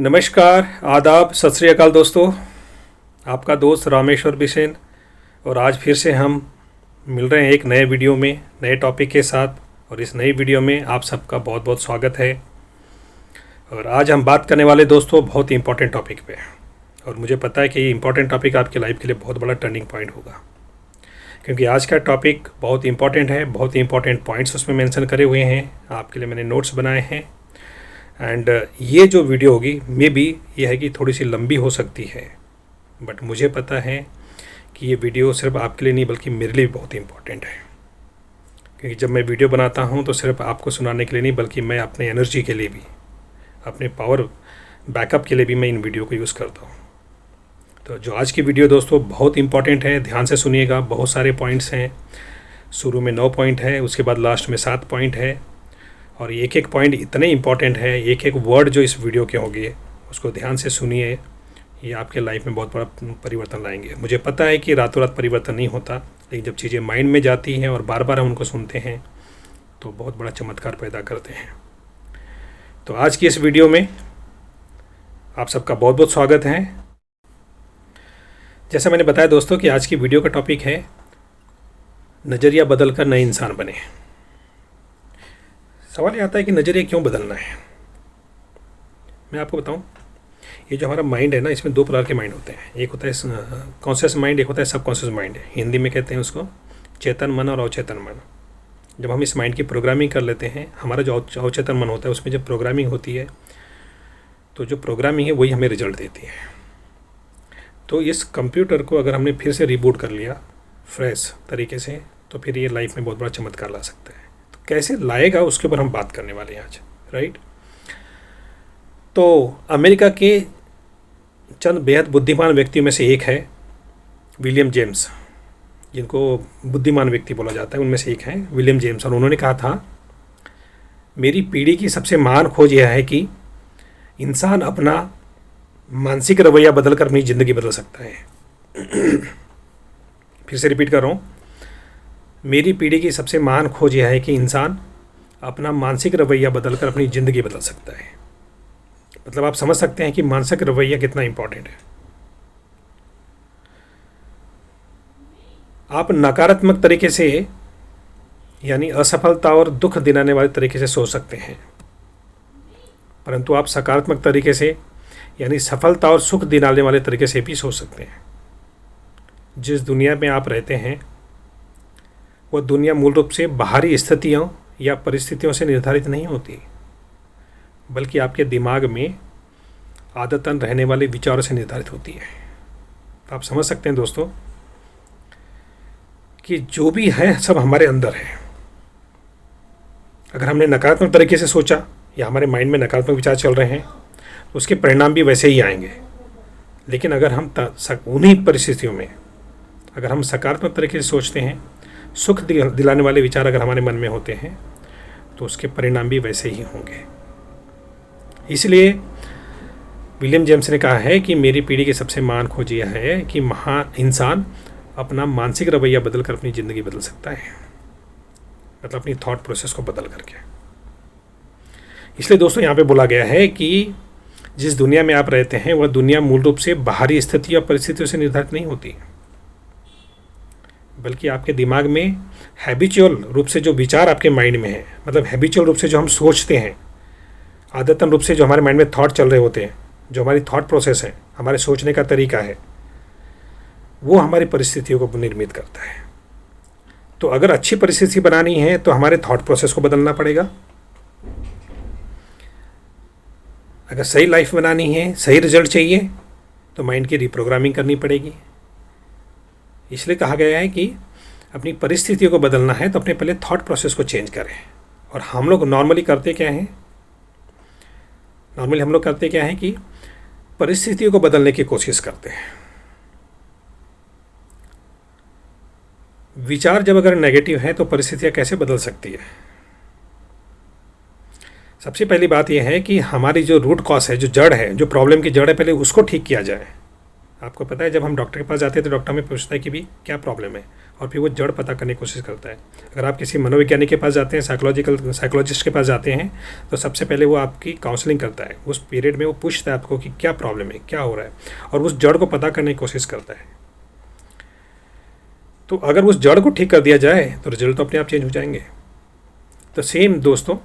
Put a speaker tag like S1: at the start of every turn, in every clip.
S1: नमस्कार, आदाब, सत श्री अकाल दोस्तों। आपका दोस्त रामेश्वर बिसेन और आज फिर से हम मिल रहे हैं एक नए वीडियो में नए टॉपिक के साथ। और इस नई वीडियो में आप सबका बहुत बहुत स्वागत है। और आज हम बात करने वाले दोस्तों बहुत ही इम्पोर्टेंट टॉपिक पे। और मुझे पता है कि ये इम्पोर्टेंट टॉपिक आपकी लाइफ के लिए बहुत बड़ा टर्निंग पॉइंट होगा, क्योंकि आज का टॉपिक बहुत इम्पोर्टेंट है। बहुत ही इम्पोर्टेंट पॉइंट्स उसमें मेंशन करे हुए हैं, आपके लिए मैंने नोट्स बनाए हैं। एंड ये जो वीडियो होगी मे बी ये है कि थोड़ी सी लंबी हो सकती है, बट मुझे पता है कि ये वीडियो सिर्फ आपके लिए नहीं बल्कि मेरे लिए भी बहुत इम्पोर्टेंट है। क्योंकि जब मैं वीडियो बनाता हूँ तो सिर्फ आपको सुनाने के लिए नहीं बल्कि मैं अपने एनर्जी के लिए भी, अपने पावर बैकअप के लिए भी मैं इन वीडियो को यूज़ करता हूँ। तो जो आज की वीडियो दोस्तों बहुत इंपॉर्टेंट है, ध्यान से सुनिएगा। बहुत सारे पॉइंट्स हैं, शुरू में 9 पॉइंट है, उसके बाद लास्ट में 7 पॉइंट है। और एक एक पॉइंट इतने इम्पॉर्टेंट है, एक एक वर्ड जो इस वीडियो के होंगे उसको ध्यान से सुनिए। ये आपके लाइफ में बहुत बड़ा परिवर्तन लाएंगे। मुझे पता है कि रातों रात परिवर्तन नहीं होता, लेकिन जब चीज़ें माइंड में जाती हैं और बार बार हम उनको सुनते हैं तो बहुत बड़ा चमत्कार पैदा करते हैं। तो आज की इस वीडियो में आप सबका बहुत बहुत स्वागत है। जैसा मैंने बताया दोस्तों कि आज की वीडियो का टॉपिक है नज़रिया बदल कर नए इंसान बने। सवाल ये आता है कि नज़रिया क्यों बदलना है। मैं आपको बताऊं, ये जो हमारा माइंड है ना, इसमें 2 प्रकार के माइंड होते हैं। एक होता है कॉन्शियस माइंड, एक होता है सबकॉन्शियस माइंड। हिंदी में कहते हैं उसको चेतन मन और अवचेतन मन। जब हम इस माइंड की प्रोग्रामिंग कर लेते हैं, हमारा जो अवचेतन मन होता है उसमें जब प्रोग्रामिंग होती है तो जो प्रोग्रामिंग है वही हमें रिजल्ट देती है। तो इस कंप्यूटर को अगर हमने फिर से रिबूट कर लिया फ्रेश तरीके से, तो फिर ये लाइफ में बहुत बड़ा चमत्कार ला सकता है। तो कैसे लाएगा उसके ऊपर हम बात करने वाले हैं आज, राइट। तो अमेरिका के चंद बेहद बुद्धिमान व्यक्तियों में से एक है विलियम जेम्स, जिनको बुद्धिमान व्यक्ति बोला जाता है। उनमें से एक है विलियम जेम्स। और उन्होंने कहा था, मेरी पीढ़ी की सबसे महान खोज यह है कि इंसान अपना मानसिक रवैया बदलकर अपनी ज़िंदगी बदल सकता है। फिर से रिपीट कर रहा हूँ, मेरी पीढ़ी की सबसे महान खोज यह है कि इंसान अपना मानसिक रवैया बदलकर अपनी ज़िंदगी बदल सकता है। मतलब आप समझ सकते हैं कि मानसिक रवैया कितना इम्पोर्टेंट है। आप नकारात्मक तरीके से यानी असफलता और दुख दिलाने वाले तरीके से सोच सकते हैं, परंतु आप सकारात्मक तरीके से यानी सफलता और सुख दिलाने वाले तरीके से भी सोच सकते हैं। जिस दुनिया में आप रहते हैं वह दुनिया मूल रूप से बाहरी स्थितियों या परिस्थितियों से निर्धारित नहीं होती, बल्कि आपके दिमाग में आदतन रहने वाले विचारों से निर्धारित होती है। तो आप समझ सकते हैं दोस्तों कि जो भी है सब हमारे अंदर है। अगर हमने नकारात्मक तरीके से सोचा या हमारे माइंड में नकारात्मक विचार चल रहे हैं तो उसके परिणाम भी वैसे ही आएंगे। लेकिन अगर हम उन्हीं परिस्थितियों में अगर हम सकारात्मक तरीके से सोचते हैं, सुख दिलाने वाले विचार अगर हमारे मन में होते हैं तो उसके परिणाम भी वैसे ही होंगे। इसलिए विलियम जेम्स ने कहा है कि मेरी पीढ़ी की सबसे महान खोज यह है कि महान इंसान अपना मानसिक रवैया बदलकर अपनी ज़िंदगी बदल सकता है, मतलब अपनी थॉट प्रोसेस को बदल करके। इसलिए दोस्तों यहाँ पे बोला गया है कि जिस दुनिया में आप रहते हैं वह दुनिया मूल रूप से बाहरी स्थिति या परिस्थितियों से निर्धारित नहीं होती, बल्कि आपके दिमाग में हैबिचुअल रूप से जो विचार आपके माइंड में है, मतलब हैबिचुअल रूप से जो हम सोचते हैं, आदतन रूप से जो हमारे माइंड में थॉट चल रहे होते हैं, जो हमारी थॉट प्रोसेस है, हमारे सोचने का तरीका है, वो हमारी परिस्थितियों को निर्मित करता है। तो अगर अच्छी परिस्थिति बनानी है तो हमारे थॉट प्रोसेस को बदलना पड़ेगा। अगर सही लाइफ बनानी है, सही रिजल्ट चाहिए, तो माइंड की रिप्रोग्रामिंग करनी पड़ेगी। इसलिए कहा गया है कि अपनी परिस्थितियों को बदलना है तो अपने पहले थॉट प्रोसेस को चेंज करें। और हम लोग नॉर्मली करते क्या हैं, कि परिस्थितियों को बदलने की कोशिश करते हैं। विचार जब अगर नेगेटिव है तो परिस्थितियाँ कैसे बदल सकती है। सबसे पहली बात यह है कि हमारी जो रूट कॉज है, जो जड़ है, जो प्रॉब्लम की जड़ है, पहले उसको ठीक किया जाए। आपको पता है जब हम डॉक्टर के पास जाते हैं तो डॉक्टर हमें पूछता है कि भी क्या प्रॉब्लम है, और फिर वो जड़ पता करने की कोशिश करता है। अगर आप किसी मनोवैज्ञानिक के पास जाते हैं, साइकोलॉजिस्ट के पास जाते हैं, तो सबसे पहले वो आपकी काउंसलिंग करता है। उस पीरियड में वो पूछता है आपको कि क्या प्रॉब्लम है, क्या हो रहा है, और उस जड़ को पता करने की कोशिश करता है। तो अगर उस जड़ को ठीक कर दिया जाए तो रिजल्ट तो अपने आप चेंज हो जाएंगे। तो सेम दोस्तों,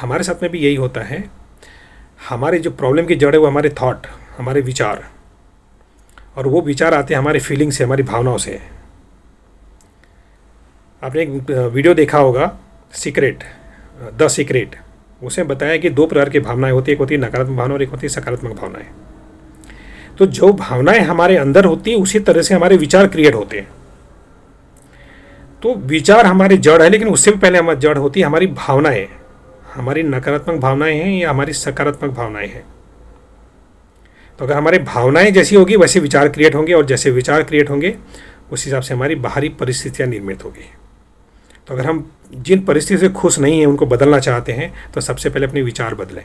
S1: हमारे साथ में भी यही होता है। हमारे जो प्रॉब्लम की जड़ है वो हमारे थॉट, हमारे विचार, और वो विचार आते हैं हमारे फीलिंग से, हमारी भावनाओं से। आपने एक वीडियो देखा होगा द सीक्रेट, उसमें बताया कि 2 प्रकार की भावनाएं होती है, एक होती है नकारात्मक भावना और एक होती है सकारात्मक भावनाएं। तो जो भावनाएं हमारे अंदर होती है उसी तरह से हमारे विचार क्रिएट होते हैं। तो विचार हमारी जड़ है, लेकिन उससे भी पहले हमारी जड़ होती है हमारी भावनाएं। हमारी नकारात्मक भावनाएं हैं या हमारी सकारात्मक भावनाएं हैं। तो अगर हमारी भावनाएं जैसी होगी वैसे विचार क्रिएट होंगे, और जैसे विचार क्रिएट होंगे उस हिसाब से हमारी बाहरी परिस्थितियां निर्मित होगी। तो अगर हम जिन परिस्थितियों से खुश नहीं हैं उनको बदलना चाहते हैं तो सबसे पहले अपने विचार बदलें,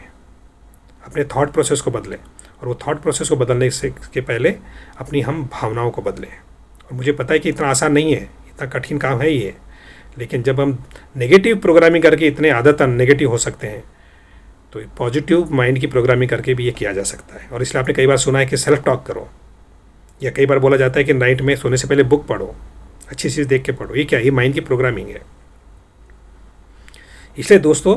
S1: अपने थॉट प्रोसेस को बदलें, और वो थॉट प्रोसेस को बदलने से के पहले अपनी हम भावनाओं को बदलें। और मुझे पता है कि इतना आसान नहीं है, इतना कठिन काम है ये, लेकिन जब हम नेगेटिव प्रोग्रामिंग करके इतने आदतन नेगेटिव हो सकते हैं, तो पॉजिटिव माइंड की प्रोग्रामिंग करके भी ये किया जा सकता है। और इसलिए आपने कई बार सुना है कि सेल्फ टॉक करो, या कई बार बोला जाता है कि नाइट में सोने से पहले बुक पढ़ो, अच्छी चीज़ देख के पढ़ो। ये क्या, ये माइंड की प्रोग्रामिंग है। इसलिए दोस्तों,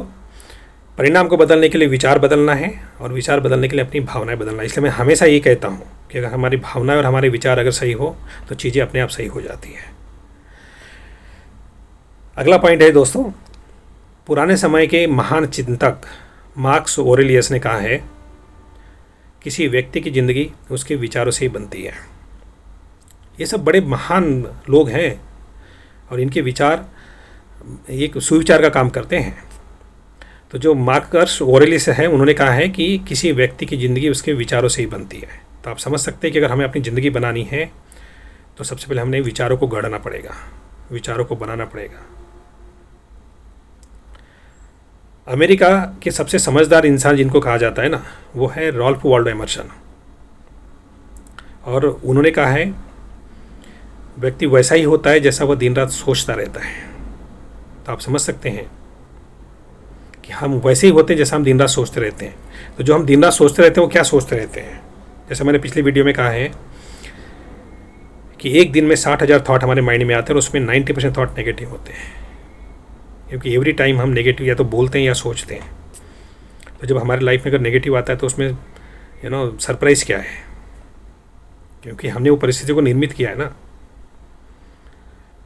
S1: परिणाम को बदलने के लिए विचार बदलना है, और विचार बदलने के लिए अपनी भावनाएं बदलना है। इसलिए मैं हमेशा ये कहता हूँ कि अगर हमारी भावनाएं और हमारे विचार अगर सही हो तो चीज़ें अपने आप सही हो जाती हैं। अगला पॉइंट है दोस्तों, पुराने समय के महान चिंतक मार्कस ऑरेलियस ने कहा है, किसी व्यक्ति की ज़िंदगी उसके विचारों से ही बनती है। ये सब बड़े महान लोग हैं और इनके विचार एक सुविचार का काम करते हैं। तो जो मार्कस ऑरेलियस है उन्होंने कहा है कि किसी व्यक्ति की ज़िंदगी उसके विचारों से ही बनती है। तो आप समझ सकते हैं कि अगर हमें अपनी ज़िंदगी बनानी है तो सबसे पहले हमने विचारों को गढ़ना पड़ेगा, विचारों को बनाना पड़ेगा। अमेरिका के सबसे समझदार इंसान जिनको कहा जाता है ना, वो है रॉल्फ वॉल्डो एमर्सन। और उन्होंने कहा है, व्यक्ति वैसा ही होता है जैसा वह दिन रात सोचता रहता है। तो आप समझ सकते हैं कि हम वैसे ही होते हैं जैसा हम दिन रात सोचते रहते हैं। तो जो हम दिन रात सोचते रहते हैं वो क्या सोचते रहते हैं? जैसे मैंने पिछली वीडियो में कहा है कि एक दिन में 60,000 थॉट हमारे माइंड में आते हैं और उसमें 90% थॉट नेगेटिव होते हैं, क्योंकि एवरी टाइम हम नेगेटिव या तो बोलते हैं या सोचते हैं। तो जब हमारी लाइफ में अगर नेगेटिव आता है तो उसमें सरप्राइज़ क्या है, क्योंकि हमने वो परिस्थिति को निर्मित किया है ना।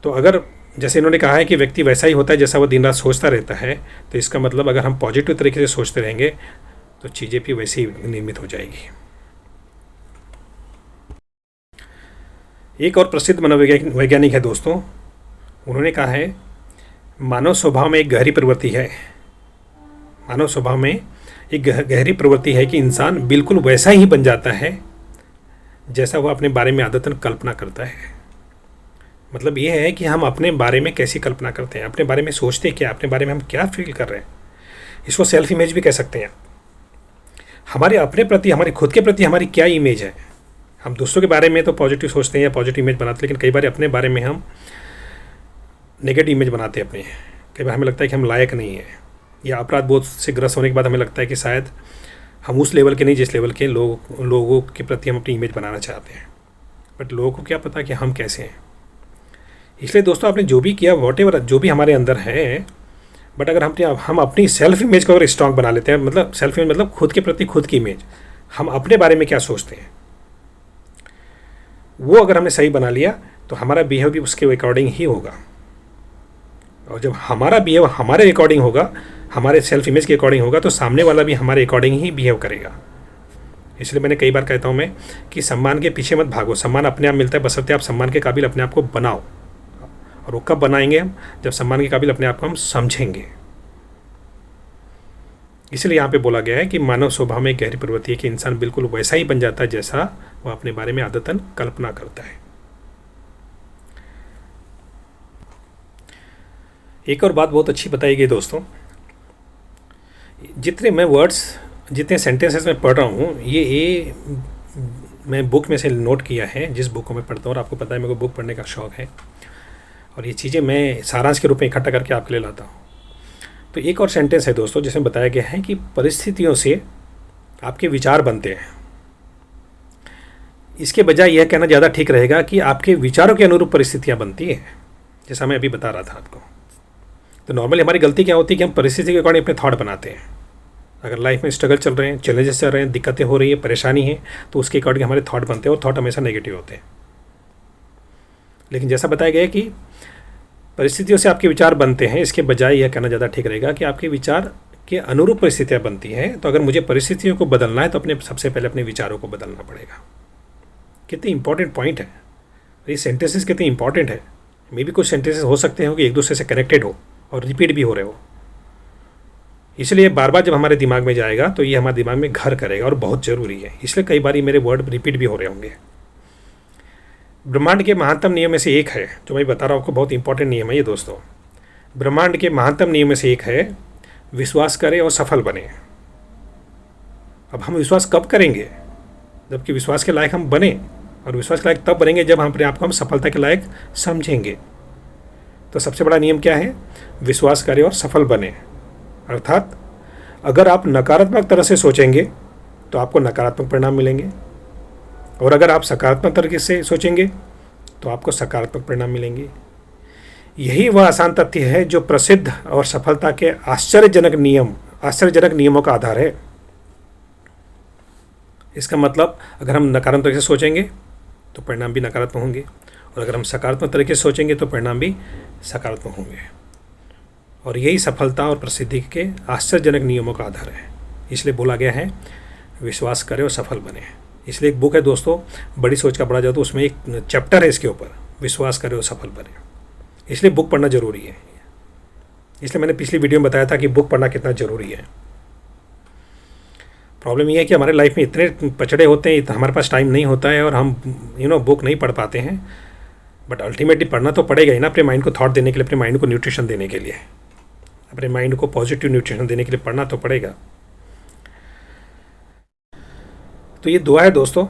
S1: तो अगर जैसे इन्होंने कहा है कि व्यक्ति वैसा ही होता है जैसा वो दिन रात सोचता रहता है, तो इसका मतलब अगर हम पॉजिटिव तरीके से सोचते रहेंगे तो चीज़ें भी वैसे ही निर्मित हो जाएगी। एक और प्रसिद्ध मनोवैज्ञानिक है दोस्तों, उन्होंने कहा है, मानव स्वभाव में एक गहरी प्रवृत्ति है, मानव स्वभाव में एक गहरी प्रवृत्ति है कि इंसान बिल्कुल वैसा ही बन जाता है जैसा वह अपने बारे में आदतन कल्पना करता है। मतलब ये है कि हम अपने बारे में कैसी कल्पना करते हैं, अपने बारे में सोचते क्या, अपने बारे में हम क्या फील कर रहे हैं। इसको सेल्फ इमेज भी कह सकते हैं। हमारे अपने प्रति, हमारे खुद के प्रति हमारी क्या इमेज है। हम दूसरों के बारे में तो पॉजिटिव सोचते हैं या पॉजिटिव इमेज बनाते हैं, लेकिन कई बार अपने बारे में हम नेगेटिव इमेज बनाते हैं अपने। कई बार हमें लगता है कि हम लायक नहीं है, या अपराध बोध से ग्रस्त होने के बाद हमें लगता है कि शायद हम उस लेवल के नहीं जिस लेवल के लोगों के प्रति हम अपनी इमेज बनाना चाहते हैं। बट लोगों को क्या पता कि हम कैसे हैं। इसलिए दोस्तों, आपने जो भी किया, वॉटेवर जो भी हमारे अंदर है, बट अगर हम अपनी सेल्फ इमेज को अगर स्ट्रॉन्ग बना लेते हैं, मतलब सेल्फ इमेज मतलब खुद के प्रति खुद की इमेज, हम अपने बारे में क्या सोचते हैं, वो अगर हमने सही बना लिया तो हमारा बिहेव भी उसके अकॉर्डिंग ही होगा। और जब हमारा बिहेव हमारे अकॉर्डिंग होगा, हमारे सेल्फ इमेज के अकॉर्डिंग होगा, तो सामने वाला भी हमारे अकॉर्डिंग ही बिहेव करेगा। इसलिए मैंने कई बार कहता हूँ मैं कि सम्मान के पीछे मत भागो, सम्मान अपने आप मिलता है, बशर्ते आप सम्मान के काबिल अपने आप को बनाओ। और वो कब बनाएंगे हम? जब सम्मान के काबिल अपने आप को हम समझेंगे। इसलिए यहाँ पे बोला गया है कि मानव स्वभाव में एक गहरी प्रवृत्ति है कि इंसान बिल्कुल वैसा ही बन जाता है जैसा वह अपने बारे में आदतन कल्पना करता है। एक और बात बहुत अच्छी बताई गई दोस्तों, जितने सेंटेंसेस में पढ़ रहा हूँ, ये मैं बुक में से नोट किया है, जिस बुक को मैं पढ़ता हूँ, और आपको पता है मेरे को बुक पढ़ने का शौक़ है, और ये चीज़ें मैं सारांश के रूप में इकट्ठा करके आपके लिए लाता हूँ। तो एक और सेंटेंस है दोस्तों जिसमें बताया गया है कि परिस्थितियों से आपके विचार बनते हैं। इसके बजाय यह कहना ज़्यादा ठीक रहेगा कि आपके विचारों के अनुरूप परिस्थितियाँ बनती हैं, जैसा मैं अभी बता रहा था आपको। तो नॉर्मली हमारी गलती क्या होती है कि हम परिस्थिति के अकॉर्डिंग अपने थॉट बनाते हैं। अगर लाइफ में स्ट्रगल चल रहे हैं, चैलेंजेस चल रहे हैं, दिक्कतें हो रही है, परेशानी है, तो उसके अकॉर्डिंग हमारे थॉट बनते हैं और थॉट हमेशा नेगेटिव होते हैं। लेकिन जैसा बताया गया कि परिस्थितियों से आपके विचार बनते हैं, इसके बजाय यह कहना ज़्यादा ठीक रहेगा कि आपके विचार के अनुरूप परिस्थितियाँ बनती हैं। तो अगर मुझे परिस्थितियों को बदलना है तो सबसे पहले अपने विचारों को बदलना पड़ेगा। कितनी इंपॉर्टेंट पॉइंट है ये, सेंटेंसेस कितनी इंपॉर्टेंट है। मे भी कुछ सेंटेंसेस हो सकते हो कि एक दूसरे से कनेक्टेड हो और रिपीट भी हो रहे हो, इसलिए बार बार जब हमारे दिमाग में जाएगा तो ये हमारे दिमाग में घर करेगा और बहुत ज़रूरी है। इसलिए कई बार मेरे वर्ड रिपीट भी हो रहे होंगे। ब्रह्मांड के महानतम नियम में से एक है, जो मैं बता रहा हूँ आपको, बहुत इंपॉर्टेंट नियम है ये दोस्तों। ब्रह्मांड के महानतम नियम में से एक है, विश्वास करें और सफल बने। अब हम विश्वास कब करेंगे? जबकि विश्वास के लायक हम बने, और विश्वास के लायक तब बनेंगे जब हम अपने आप को हम सफलता के लायक समझेंगे। तो सबसे बड़ा नियम क्या है? विश्वास करें और सफल बने। अर्थात अगर आप नकारात्मक तरह से सोचेंगे तो आपको नकारात्मक परिणाम मिलेंगे, और अगर आप सकारात्मक तरीके से सोचेंगे तो आपको सकारात्मक परिणाम मिलेंगे। यही वह आसान तथ्य है जो प्रसिद्ध और सफलता के आश्चर्यजनक नियमों का आधार है। इसका मतलब अगर हम नकारात्मक तरीके से सोचेंगे तो परिणाम भी नकारात्मक होंगे, और अगर हम सकारात्मक तरीके से सोचेंगे तो परिणाम भी सकारात्मक होंगे। और यही सफलता और प्रसिद्धि के आश्चर्यजनक नियमों का आधार है। इसलिए बोला गया है विश्वास करें और सफल बने। इसलिए एक बुक है दोस्तों, बड़ी सोच का बड़ा जादू, उसमें एक चैप्टर है इसके ऊपर, विश्वास करें और सफल बने। इसलिए बुक पढ़ना ज़रूरी है। इसलिए मैंने पिछली वीडियो में बताया था कि बुक पढ़ना कितना ज़रूरी है। प्रॉब्लम ये है कि हमारे लाइफ में इतने पचड़े होते हैं, हमारे पास टाइम नहीं होता है और हम बुक नहीं पढ़ पाते हैं। बट अल्टीमेटली पढ़ना तो पड़ेगा ही ना, अपने माइंड को थॉट देने के लिए, अपने माइंड को न्यूट्रिशन देने के लिए, अपने माइंड को पॉजिटिव न्यूट्रिशन देने के लिए पढ़ना तो पड़ेगा। तो ये दुआ है दोस्तों,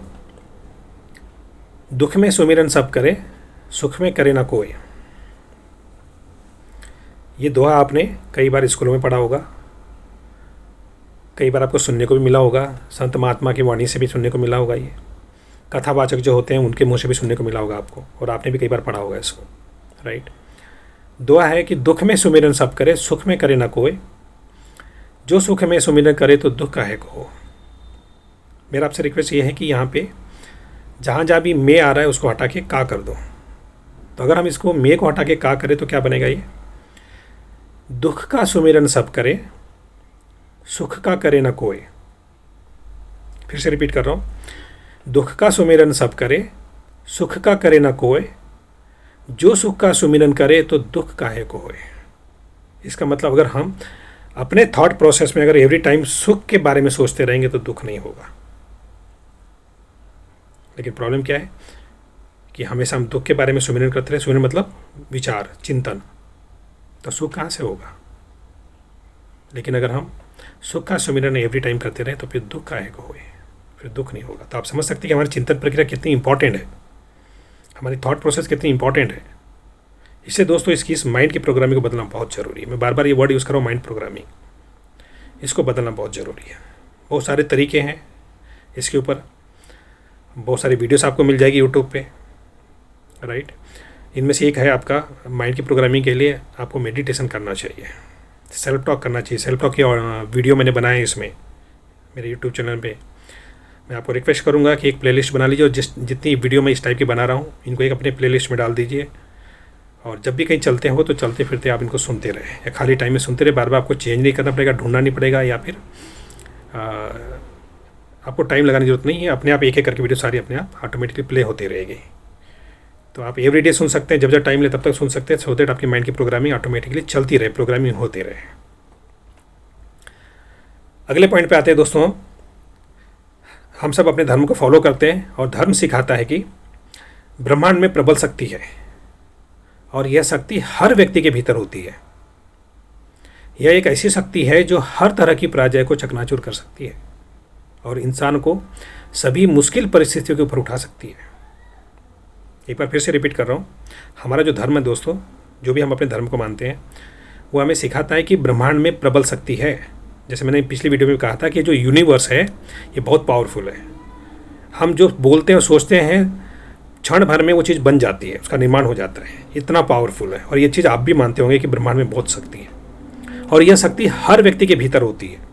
S1: दुख में सुमिरन सब करे, सुख में करे ना कोई। ये दुआ आपने कई बार स्कूलों में पढ़ा होगा, कई बार आपको सुनने को भी मिला होगा, संत महात्मा की वाणी से भी सुनने को मिला होगा, ये कथावाचक जो होते हैं उनके मुंह से भी सुनने को मिला होगा आपको, और आपने भी कई बार पढ़ा होगा इसको, राइट। दुआ है कि दुख में सुमिरन सब करे, सुख में करे ना कोई, जो सुख में सुमिरन करे तो दुख काहे को। मेरा आपसे रिक्वेस्ट ये है कि यहाँ पे जहाँ जहाँ भी मैं आ रहा है उसको हटा के का कर दो। तो अगर हम इसको मैं को हटा के का करें तो क्या बनेगा? ये दुख का सुमिरन सब करे, सुख का करे ना कोई। फिर से रिपीट कर रहा हूँ, दुख का सुमिरन सब करे, सुख का करे ना कोई, जो सुख का सुमिरन करे तो दुख काहे को होए। इसका मतलब अगर हम अपने थॉट प्रोसेस में अगर एवरी टाइम सुख के बारे में सोचते रहेंगे तो दुख नहीं होगा। लेकिन प्रॉब्लम क्या है कि हमेशा हम दुख के बारे में सुमिरन करते रहे। सुमिरन मतलब विचार, चिंतन, तो सुख कहाँ से होगा? लेकिन अगर हम सुख का सुमिरन एवरी टाइम करते रहे तो फिर दुख काहे को होए, फिर दुख नहीं होगा। तो आप समझ सकते हैं कि हमारी चिंतन प्रक्रिया कितनी इंपॉर्टेंट है, हमारी थॉट प्रोसेस कितनी इंपॉर्टेंट है। इससे दोस्तों इस माइंड की प्रोग्रामिंग को बदलना बहुत ज़रूरी है। मैं बार बार ये वर्ड यूज़ कर रहा हूँ, माइंड प्रोग्रामिंग, इसको बदलना बहुत ज़रूरी है। बहुत सारे तरीके हैं इसके ऊपर, बहुत सारी वीडियोस आपको मिल जाएगी यूट्यूब पे, राइट। इनमें से एक है आपका माइंड की प्रोग्रामिंग के लिए आपको मेडिटेशन करना चाहिए, सेल्फ टॉक करना चाहिए। सेल्फ टॉक की वीडियो मैंने बनाया है इसमें मेरे यूट्यूब चैनल पे। मैं आपको रिक्वेस्ट करूँगा कि एक प्लेलिस्ट बना लीजिए, और जितनी वीडियो मैं इस टाइप की बना रहा हूँ इनको एक अपने प्लेलिस्ट में डाल दीजिए, और जब भी कहीं चलते हो तो चलते फिरते आप इनको सुनते रहे, या खाली टाइम में सुनते रहे। बार बार आपको चेंज नहीं करना पड़ेगा, ढूंढना नहीं पड़ेगा, या फिर आपको टाइम लगाने की जरूरत नहीं है। अपने आप एक एक करके वीडियो सारी अपने आप ऑटोमेटिकली प्ले होती रहेगी। तो आप एवरीडे सुन सकते हैं, जब जब टाइम ले तब तक सुन सकते हैं, सो दैट आपकी माइंड की प्रोग्रामिंग ऑटोमेटिकली चलती रहे, प्रोग्रामिंग होते रहे। अगले पॉइंट पे आते हैं दोस्तों। हम सब अपने धर्म को फॉलो करते हैं, और धर्म सिखाता है कि ब्रह्मांड में प्रबल शक्ति है, और यह शक्ति हर व्यक्ति के भीतर होती है। यह एक ऐसी शक्ति है जो हर तरह की पराजय को चकनाचूर कर सकती है, और इंसान को सभी मुश्किल परिस्थितियों के ऊपर उठा सकती है। एक बार फिर से रिपीट कर रहा हूँ, हमारा जो धर्म है दोस्तों, जो भी हम अपने धर्म को मानते हैं, वो हमें सिखाता है कि ब्रह्मांड में प्रबल शक्ति है। जैसे मैंने पिछली वीडियो में कहा था कि जो यूनिवर्स है ये बहुत पावरफुल है। हम जो बोलते हैं और सोचते हैं, क्षण भर में वो चीज़ बन जाती है, उसका निर्माण हो जाता है, इतना पावरफुल है। और ये चीज़ आप भी मानते होंगे कि ब्रह्मांड में बहुत शक्ति है, और यह शक्ति हर व्यक्ति के भीतर होती है।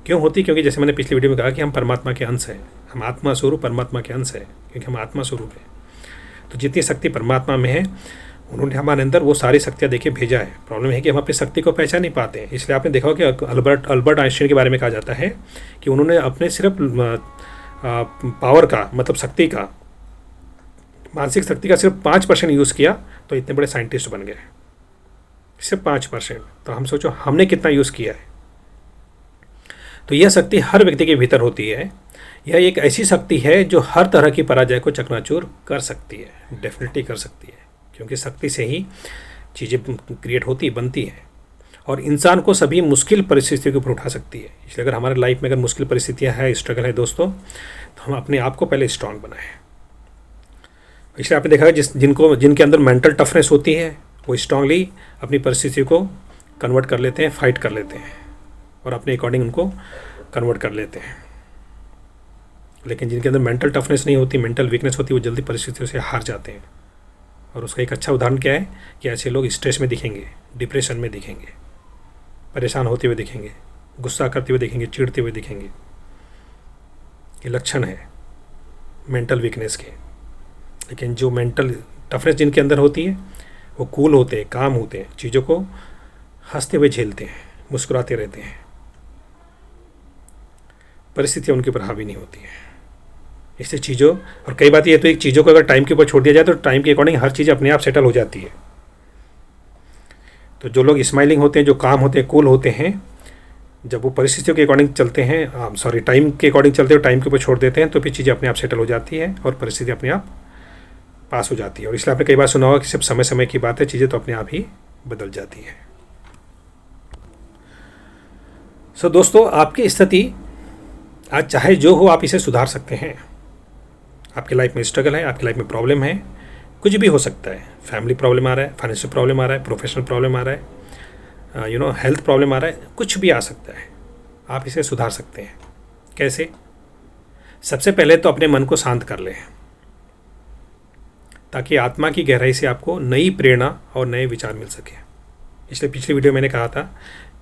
S1: क्यों होती? क्योंकि जैसे मैंने पिछली वीडियो में कहा कि हम परमात्मा के अंश हैं, हम आत्मा स्वरूप परमात्मा के अंश है, क्योंकि हम आत्मा स्वरूप हैं। तो जितनी शक्ति परमात्मा में है, उन्होंने हमारे अंदर वो सारी शक्तियाँ देके भेजा है। प्रॉब्लम है कि हम अपनी शक्ति को पहचान नहीं पाते हैं। इसलिए आपने देखा होगा कि अल्बर्ट आइंस्टाइन के बारे में कहा जाता है कि उन्होंने अपने सिर्फ पावर का, मतलब शक्ति का, मानसिक शक्ति का सिर्फ 5% यूज़ किया तो इतने बड़े साइंटिस्ट बन गए। सिर्फ 5%। तो हम सोचो हमने कितना यूज़ किया है। तो यह शक्ति हर व्यक्ति के भीतर होती है। यह एक ऐसी शक्ति है जो हर तरह की पराजय को चकनाचूर कर सकती है, डेफिनेटली कर सकती है, क्योंकि शक्ति से ही चीज़ें क्रिएट होती, बनती हैं, और इंसान को सभी मुश्किल परिस्थितियों के ऊपर उठा सकती है। इसलिए अगर हमारे लाइफ में अगर मुश्किल परिस्थितियाँ हैं, स्ट्रगल है दोस्तों, तो हम अपने आप को पहले स्ट्रांग बनाएं। इसलिए आपने देखा है जिनके अंदर मेंटल टफनेस होती है, वो स्ट्रांगली अपनी परिस्थितियों को कन्वर्ट कर लेते हैं, फाइट कर लेते हैं, और अपने अकॉर्डिंग उनको कन्वर्ट कर लेते हैं। लेकिन जिनके अंदर मेंटल टफनेस नहीं होती, मेंटल वीकनेस होती है, वो जल्दी परिस्थितियों से हार जाते हैं। और उसका एक अच्छा उदाहरण क्या है कि ऐसे लोग स्ट्रेस में दिखेंगे, डिप्रेशन में दिखेंगे, परेशान होते हुए दिखेंगे, गुस्सा करते हुए दिखेंगे, चिढ़ते हुए दिखेंगे। ये लक्षण है मेंटल वीकनेस के। लेकिन जो मेंटल टफनेस जिनके अंदर होती है, वो कूल होते हैं, काम होते हैं, चीज़ों को हंसते हुए झेलते हैं, मुस्कुराते रहते हैं, परिस्थितियाँ उनके ऊपर हावी नहीं होती हैं। इससे चीज़ों, और कई बात ये तो एक चीज़ों को अगर टाइम के ऊपर छोड़ दिया जाए तो टाइम के अकॉर्डिंग हर चीज़ अपने आप सेटल हो जाती है। तो जो लोग स्माइलिंग होते हैं, जो काम होते हैं, कूल होते हैं, जब वो परिस्थितियों के अकॉर्डिंग चलते हैं, टाइम के अकॉर्डिंग चलते हैं, टाइम के ऊपर छोड़ देते हैं, तो फिर चीज़ें अपने आप सेटल हो जाती है और परिस्थिति अपने आप पास हो जाती है। और इसलिए आपने कई बार सुना होगा कि सिर्फ समय समय की बात है, चीज़ें तो अपने आप ही बदल जाती है। सो दोस्तों, आपकी स्थिति आज चाहे जो हो, आप इसे सुधार सकते हैं। आपकी लाइफ में स्ट्रगल है, आपकी लाइफ में प्रॉब्लम है, कुछ भी हो सकता है। फैमिली प्रॉब्लम आ रहा है, फाइनेंशियल प्रॉब्लम आ रहा है, प्रोफेशनल प्रॉब्लम आ रहा है, हेल्थ प्रॉब्लम आ रहा है, कुछ भी आ सकता है। आप इसे सुधार सकते हैं। कैसे? सबसे पहले तो अपने मन को शांत कर लें, ताकि आत्मा की गहराई से आपको नई प्रेरणा और नए विचार मिल सके। इसलिए पिछली वीडियो मैंने कहा था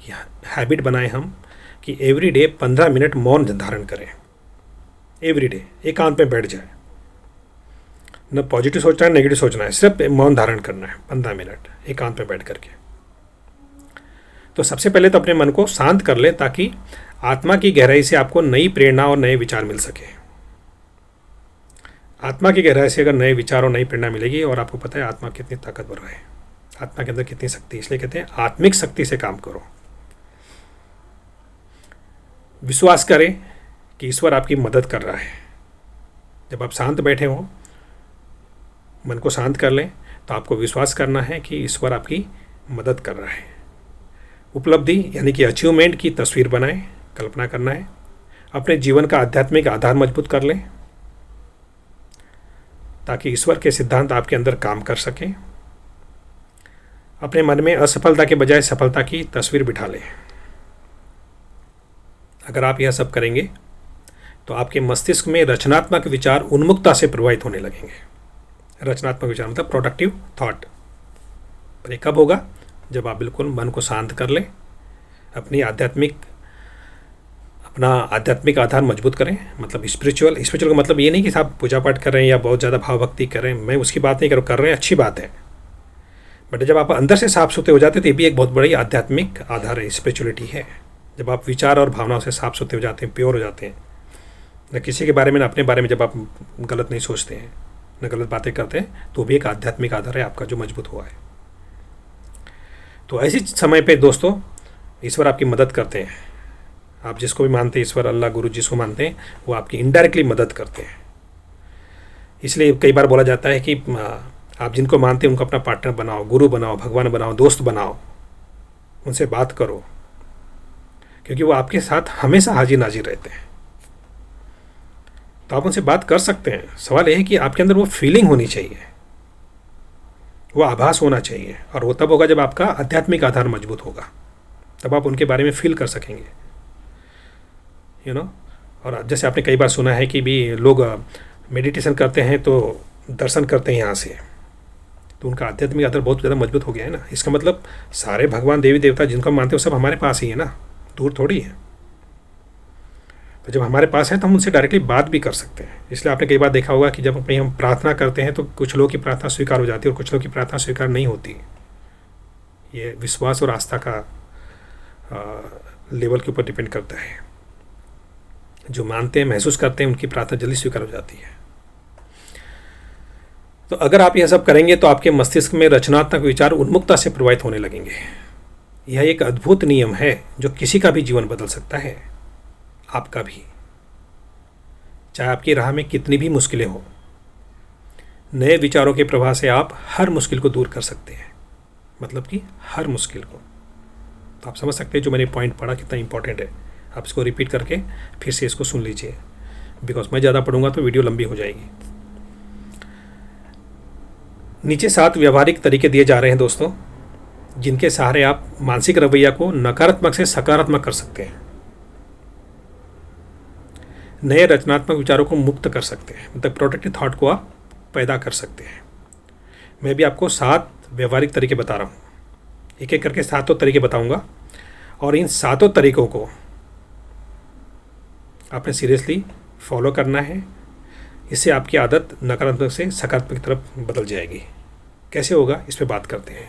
S1: कि हैबिट बनाएं हम कि एवरीडे 15 मिनट मौन धारण करें। एवरीडे एकांत में बैठ जाए, न पॉजिटिव सोचना है, नेगेटिव सोचना है, सिर्फ मौन धारण करना है 15 मिनट एकांत में बैठ करके। तो सबसे पहले तो अपने मन को शांत कर ले, ताकि आत्मा की गहराई से आपको नई प्रेरणा और नए विचार मिल सके। आत्मा की गहराई से अगर नए विचार और नई प्रेरणा मिलेगी, और आपको पता है आत्मा कितनी ताकतवर है, आत्मा के अंदर कितनी शक्ति, इसलिए कहते हैं आत्मिक शक्ति से काम करो। विश्वास करें कि ईश्वर आपकी मदद कर रहा है। जब आप शांत बैठे हो, मन को शांत कर लें, तो आपको विश्वास करना है कि ईश्वर आपकी मदद कर रहा है। उपलब्धि यानी कि अचीवमेंट की तस्वीर बनाएं, कल्पना करना है। अपने जीवन का आध्यात्मिक आधार मजबूत कर लें, ताकि ईश्वर के सिद्धांत आपके अंदर काम कर सकें। अपने मन में असफलता के बजाय सफलता की तस्वीर बिठा लें। अगर आप यह सब करेंगे तो आपके मस्तिष्क में रचनात्मक विचार उन्मुखता से प्रभावित होने लगेंगे। रचनात्मक विचार मतलब प्रोडक्टिव थॉट। पर ये कब होगा? जब आप बिल्कुल मन को शांत कर लें, अपना आध्यात्मिक आधार मजबूत करें। मतलब स्पिरिचुअल का मतलब ये नहीं कि आप पूजा पाठ कर रहे हैं या बहुत ज़्यादा भाव भक्ति कर रहे हैं, मैं उसकी बात नहीं कर रहे हैं, अच्छी बात है। बट जब आप अंदर से साफ सुथरे हो जाते हैं तो ये भी एक बहुत बड़ी आध्यात्मिक आधार है, स्पिरिचुअलिटी है। जब आप विचार और भावनाओं से साफ सुथरे हो जाते हैं, प्योर हो जाते हैं, न किसी के बारे में न अपने बारे में जब आप गलत नहीं सोचते हैं, न गलत बातें करते हैं, तो भी एक आध्यात्मिक आधार है आपका जो मजबूत हुआ है। तो ऐसे समय पे दोस्तों ईश्वर आपकी मदद करते हैं। आप जिसको भी मानते हैं, ईश्वर, अल्लाह, गुरु जिसको मानते हैं, वो आपकी इनडायरेक्टली मदद करते हैं। इसलिए कई बार बोला जाता है कि आप जिनको मानते हैं उनको अपना पार्टनर बनाओ, गुरु बनाओ, भगवान बनाओ, दोस्त बनाओ, उनसे बात करो, क्योंकि वो आपके साथ हमेशा हाजिर नाजिर रहते हैं। तो आप उनसे बात कर सकते हैं। सवाल यह है कि आपके अंदर वो फीलिंग होनी चाहिए, वो आभास होना चाहिए, और वो तब होगा जब आपका आध्यात्मिक आधार मजबूत होगा, तब आप उनके बारे में फील कर सकेंगे, यू नो। और जैसे आपने कई बार सुना है कि भी लोग मेडिटेशन करते हैं तो दर्शन करते हैं यहाँ से, तो उनका आध्यात्मिक आधार बहुत ज़्यादा मजबूत हो गया है ना। इसका मतलब सारे भगवान देवी देवता जिनको हम मानते हैं वो सब हमारे पास ही है ना, दूर थोड़ी है। तो जब हमारे पास है तो हम उनसे डायरेक्टली बात भी कर सकते हैं। इसलिए आपने कई बार देखा होगा कि जब कहीं हम प्रार्थना करते हैं तो कुछ लोगों की प्रार्थना स्वीकार हो जाती है और कुछ लोगों की प्रार्थना स्वीकार नहीं होती। ये विश्वास और आस्था का लेवल के ऊपर डिपेंड करता है। जो मानते हैं, महसूस करते हैं, उनकी प्रार्थना जल्दी स्वीकार हो जाती है। तो अगर आप यह सब करेंगे तो आपके मस्तिष्क में रचनात्मक विचार उन्मुखता से प्रवाहित होने लगेंगे। यह एक अद्भुत नियम है जो किसी का भी जीवन बदल सकता है, आपका भी। चाहे आपकी राह में कितनी भी मुश्किलें हो, नए विचारों के प्रवाह से आप हर मुश्किल को दूर कर सकते हैं, मतलब कि हर मुश्किल को। तो आप समझ सकते हैं जो मैंने पॉइंट पढ़ा कितना इंपॉर्टेंट है। आप इसको रिपीट करके फिर से इसको सुन लीजिए, बिकॉज मैं ज़्यादा पढ़ूंगा तो वीडियो लंबी हो जाएगी। नीचे 7 व्यवहारिक तरीके दिए जा रहे हैं दोस्तों, जिनके सहारे आप मानसिक रवैया को नकारात्मक से सकारात्मक कर सकते हैं, नए रचनात्मक विचारों को मुक्त कर सकते हैं, मतलब प्रोडक्टिव थॉट को आप पैदा कर सकते हैं। मैं भी आपको 7 व्यवहारिक तरीके बता रहा हूँ, एक एक करके 7 तरीके बताऊँगा, और इन 7 तरीकों को आपने सीरियसली फॉलो करना है। इससे आपकी आदत नकारात्मक से सकारात्मक की तरफ बदल जाएगी। कैसे होगा, इस पर बात करते हैं।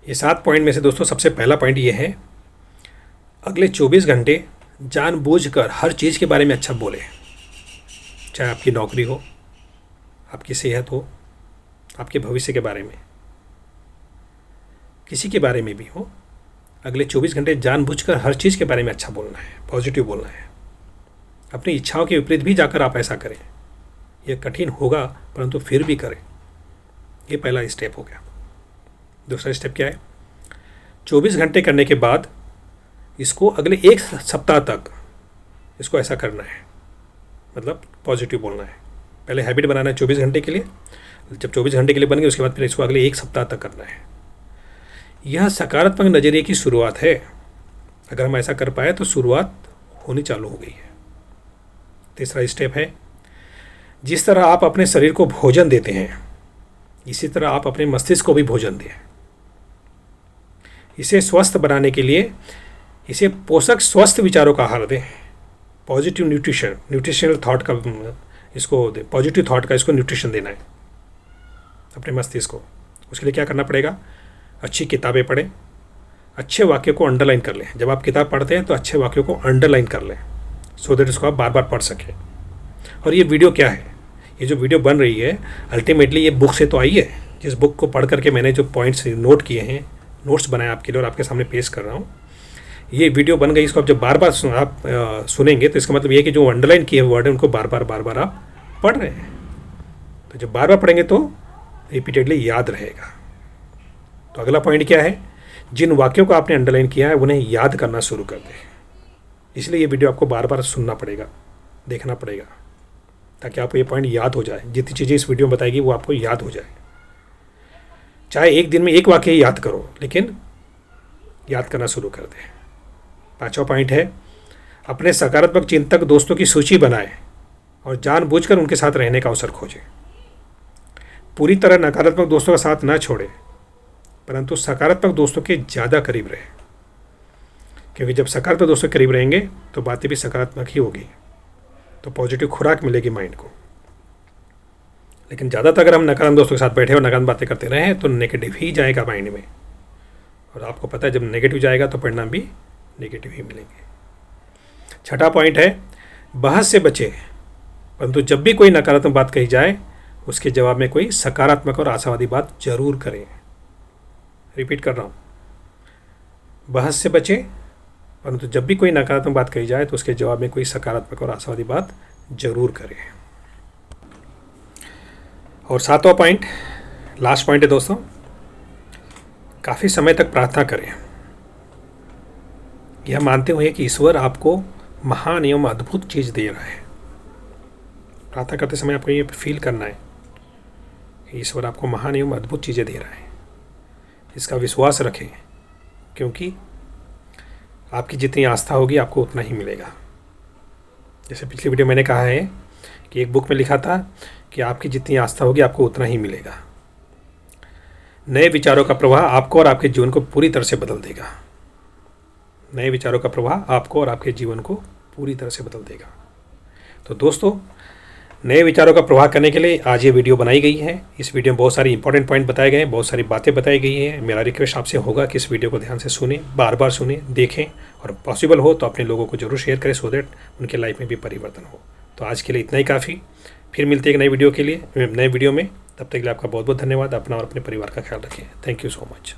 S1: ये 7 पॉइंट में से दोस्तों सबसे पहला पॉइंट ये है, अगले 24 घंटे जानबूझकर हर चीज़ के बारे में अच्छा बोले। चाहे आपकी नौकरी हो, आपकी सेहत हो, आपके भविष्य के बारे में, किसी के बारे में भी हो, अगले 24 घंटे जानबूझकर हर चीज़ के बारे में अच्छा बोलना है, पॉजिटिव बोलना है। अपनी इच्छाओं के विपरीत भी जाकर आप ऐसा करें। यह कठिन होगा परंतु फिर भी करें। ये पहला स्टेप हो गया। दूसरा स्टेप क्या है, 24 घंटे करने के बाद इसको अगले 1 सप्ताह तक इसको ऐसा करना है, मतलब पॉजिटिव बोलना है। पहले हैबिट बनाना है 24 घंटे के लिए, जब 24 घंटे के लिए बन गए उसके बाद फिर इसको अगले 1 सप्ताह तक करना है। यह सकारात्मक नज़रिए की शुरुआत है। अगर हम ऐसा कर पाए तो शुरुआत होनी चालू हो गई है। तीसरा स्टेप है, जिस तरह आप अपने शरीर को भोजन देते हैं इसी तरह आप अपने मस्तिष्क को भी भोजन दें। इसे स्वस्थ बनाने के लिए इसे पोषक स्वस्थ विचारों का आहार दें। पॉजिटिव न्यूट्रिशनल थॉट का इसको दें, पॉजिटिव थॉट का इसको न्यूट्रिशन देना है अपने मस्तिष्क को। उसके लिए क्या करना पड़ेगा, अच्छी किताबें पढ़ें, अच्छे वाक्य को अंडरलाइन कर लें। जब आप किताब पढ़ते हैं तो अच्छे वाक्यों को अंडरलाइन कर लें, सो दैट इसको आप बार बार पढ़ सकें। और ये वीडियो क्या है, ये जो वीडियो बन रही है अल्टीमेटली ये बुक से तो आई है। जिस बुक को पढ़ करके मैंने जो पॉइंट्स नोट किए हैं, नोट्स बनाए आपके लिए और आपके सामने पेश कर रहा हूँ, ये वीडियो बन गई। इसको आप जब बार बार आप सुनेंगे तो इसका मतलब ये है कि जो अंडरलाइन किए वर्ड है उनको बार बार आप पढ़ रहे हैं। तो जब बार बार पढ़ेंगे तो रिपीटेडली याद रहेगा। तो अगला पॉइंट क्या है, जिन वाक्यों को आपने अंडरलाइन किया है उन्हें याद करना शुरू कर दें। इसलिए ये वीडियो आपको बार बार सुनना पड़ेगा, देखना पड़ेगा, ताकि आपको ये पॉइंट याद हो जाए। जितनी चीज़ें इस वीडियो में बताएगी वो आपको याद हो जाए। चाहे एक दिन में एक वाक्य ही याद करो, लेकिन याद करना शुरू कर दें। 5वां पॉइंट है, अपने सकारात्मक चिंतक दोस्तों की सूची बनाएं और जानबूझकर उनके साथ रहने का अवसर खोजें। पूरी तरह नकारात्मक दोस्तों का साथ ना छोड़ें, परंतु सकारात्मक दोस्तों के ज़्यादा करीब रहें, क्योंकि जब सकारात्मक दोस्तों के करीब रहेंगे तो बातें भी सकारात्मक ही होगी, तो पॉजिटिव खुराक मिलेगी माइंड को। लेकिन ज़्यादातर अगर हम नकारात्मक दोस्तों के साथ बैठे और नकारात्मक बातें करते रहें तो नेगेटिव ही जाएगा माइंड में, और आपको पता है जब नेगेटिव जाएगा तो परिणाम भी नेगेटिव ही मिलेंगे। 6वां पॉइंट है, बहस से बचें, परंतु जब भी कोई नकारात्मक बात कही जाए उसके जवाब में कोई सकारात्मक और आशावादी बात जरूर करें। रिपीट कर रहा हूँ, बहस से बचें, परंतु जब भी कोई नकारात्मक बात कही जाए तो उसके जवाब में कोई सकारात्मक और आशावादी बात जरूर करें। और 7वां पॉइंट, लास्ट पॉइंट है दोस्तों, काफ़ी समय तक प्रार्थना करें, यह मानते हुए कि ईश्वर आपको महान एवं अद्भुत चीज़ दे रहा है। प्रार्थना करते समय आपको ये फील करना है कि ईश्वर आपको महान एवं अद्भुत चीज़ें दे रहा है। इसका विश्वास रखें, क्योंकि आपकी जितनी आस्था होगी आपको उतना ही मिलेगा। जैसे पिछली वीडियो मैंने कहा है कि एक बुक में लिखा था कि आपकी जितनी आस्था होगी आपको उतना ही मिलेगा। नए विचारों का प्रवाह आपको और आपके जीवन को पूरी तरह से बदल देगा। नए विचारों का प्रवाह आपको और आपके जीवन को पूरी तरह से बदल देगा। तो दोस्तों, नए विचारों का प्रवाह करने के लिए आज ये वीडियो बनाई गई है। इस वीडियो में बहुत सारी इंपॉर्टेंट पॉइंट बताए गए हैं, बहुत सारी बातें बताई गई हैं। मेरा रिक्वेस्ट आपसे होगा कि इस वीडियो को ध्यान से सुने, बार बार सुने, देखें, और पॉसिबल हो तो अपने लोगों को जरूर शेयर करें, सो दैट उनके लाइफ में भी परिवर्तन हो। तो आज के लिए इतना ही काफ़ी। फिर मिलते हैं एक नई वीडियो में। तब तक के लिए आपका बहुत बहुत धन्यवाद। अपना और अपने परिवार का ख्याल रखें। Thank you so much.